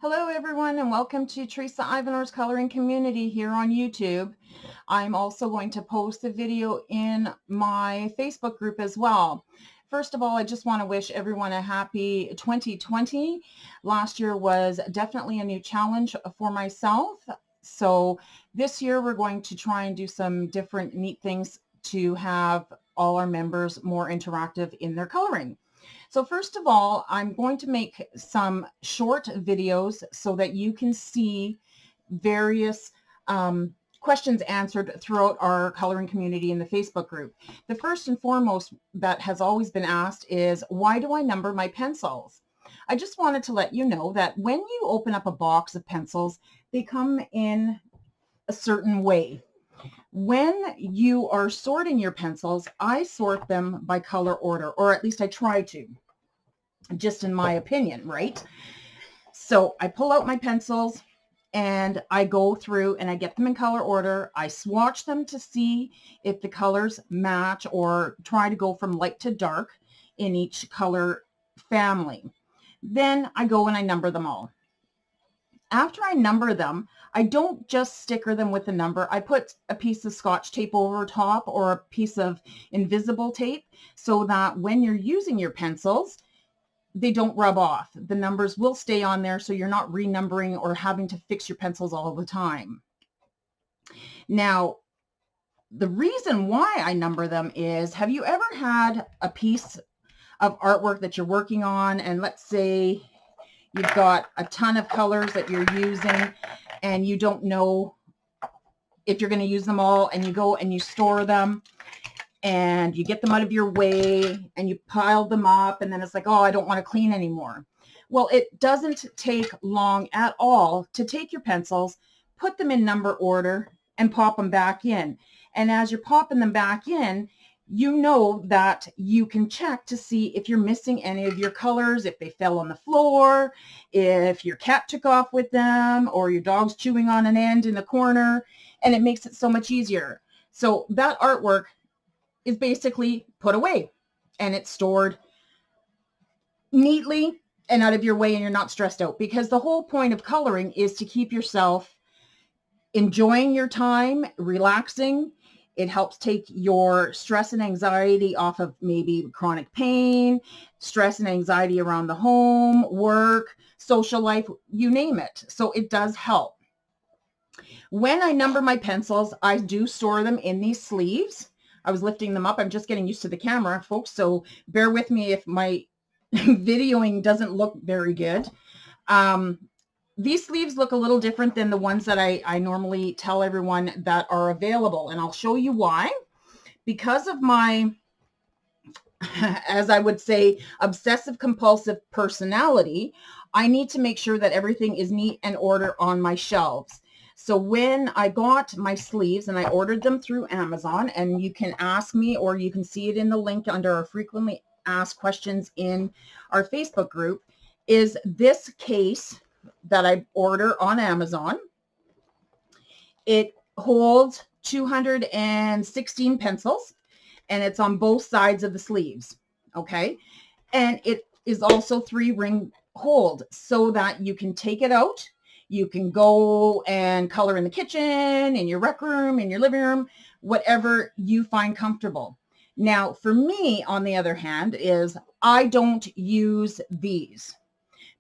Hello everyone and welcome to Teresa Ivanore's Coloring Community here on YouTube. I'm also going to post the video in my Facebook group as well. First of all, I just want to wish everyone a happy 2020. Last year was definitely a new challenge for myself. So this year we're going to try and do some different neat things to have all our members more interactive in their coloring. So first of all, I'm going to make some short videos so that you can see various questions answered throughout our coloring community in the Facebook group. The first and foremost that has always been asked is, why do I number my pencils? I just wanted to let you know that when you open up a box of pencils, they come in a certain way. When you are sorting your pencils, I sort them by color order, or at least I try to, just in my opinion, right? So I pull out my pencils and I go through and I get them in color order. I swatch them to see if the colors match or try to go from light to dark in each color family. Then I go and I number them all. After I number them, I don't just sticker them with a number. I put a piece of Scotch tape over top or a piece of invisible tape so that when you're using your pencils, they don't rub off. The numbers will stay on there so you're not renumbering or having to fix your pencils all the time. Now, the reason why I number them is, have you ever had a piece of artwork that you're working on, and let's say you've got a ton of colors that you're using and you don't know if you're going to use them all, and you go and you store them and you get them out of your way and you pile them up, and then it's like, oh, I don't want to clean anymore. Well, it doesn't take long at all to take your pencils, put them in number order, and pop them back in. And as you're popping them back in, you know that you can check to see if you're missing any of your colors, if they fell on the floor, if your cat took off with them, or your dog's chewing on an end in the corner, and it makes it so much easier. So that artwork is basically put away and it's stored neatly and out of your way, and you're not stressed out, because the whole point of coloring is to keep yourself enjoying your time, relaxing. It helps take your stress and anxiety off of maybe chronic pain, stress and anxiety around the home, work, social life, you name it. So it does help. When I number my pencils, I do store them in these sleeves. I was lifting them up. I'm just getting used to the camera, folks, so bear with me if my videoing doesn't look very good. These sleeves look a little different than the ones that I normally tell everyone that are available, and I'll show you why. Because of my, as I would say, obsessive compulsive personality, I need to make sure that everything is neat and order on my shelves. So when I got my sleeves, and I ordered them through Amazon, and you can ask me, or you can see it in the link under our frequently asked questions in our Facebook group, is this case that I order on Amazon. It holds 216 pencils, and it's on both sides of the sleeves. Okay. And it is also 3-ring hold so that you can take it out. You can go and color in the kitchen, in your rec room, in your living room, whatever you find comfortable. Now, for me, on the other hand, is I don't use these.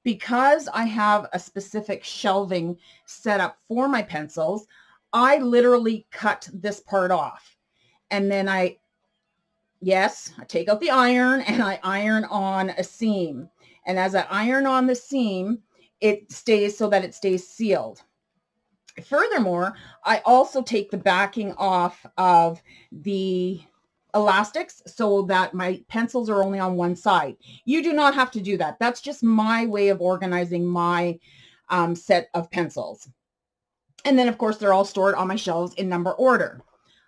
Because I have a specific shelving set up for my pencils, I literally cut this part off. And then I take out the iron and I iron on a seam. And as I iron on the seam, it stays so that it stays sealed. Furthermore, I also take the backing off of the elastics so that my pencils are only on one side. You do not have to do that. That's just my way of organizing my set of pencils. And then, of course, they're all stored on my shelves in number order.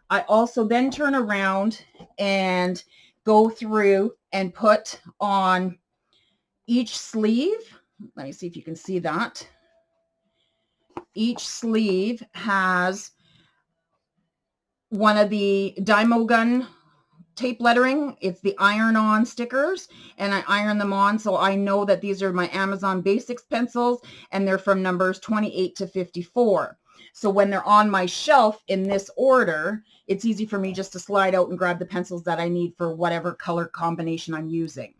I also then turn around and go through and put on each sleeve. Let me see if you can see that. Each sleeve has one of the Dymo gun tape lettering. It's the iron-on stickers, and I iron them on, so I know that these are my Amazon Basics pencils, and they're from numbers 28 to 54. So when they're on my shelf in this order, it's easy for me just to slide out and grab the pencils that I need for whatever color combination I'm using.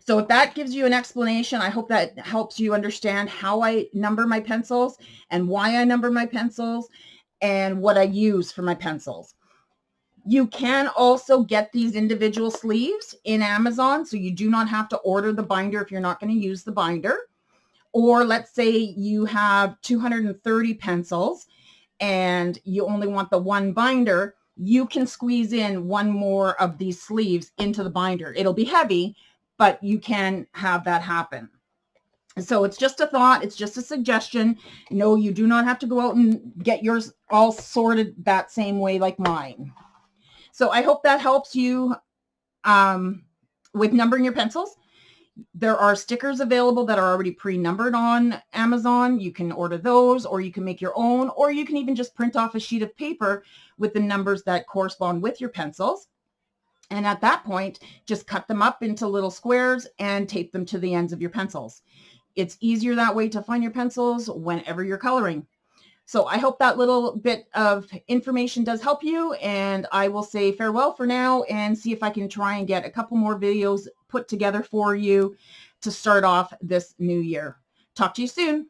So if that gives you an explanation, I hope that helps you understand how I number my pencils and why I number my pencils and what I use for my pencils. You can also get these individual sleeves in Amazon, so you do not have to order the binder if you're not going to use the binder. Or let's say you have 230 pencils and you only want the one binder, you can squeeze in one more of these sleeves into the binder. It'll be heavy, but you can have that happen. So it's just a thought. It's just a suggestion. No, you do not have to go out and get yours all sorted that same way like mine. So I hope that helps you with numbering your pencils. There are stickers available that are already pre-numbered on Amazon. You can order those, or you can make your own, or you can even just print off a sheet of paper with the numbers that correspond with your pencils. And at that point, just cut them up into little squares and tape them to the ends of your pencils. It's easier that way to find your pencils whenever you're coloring. So I hope that little bit of information does help you, and I will say farewell for now and see if I can try and get a couple more videos put together for you to start off this new year. Talk to you soon.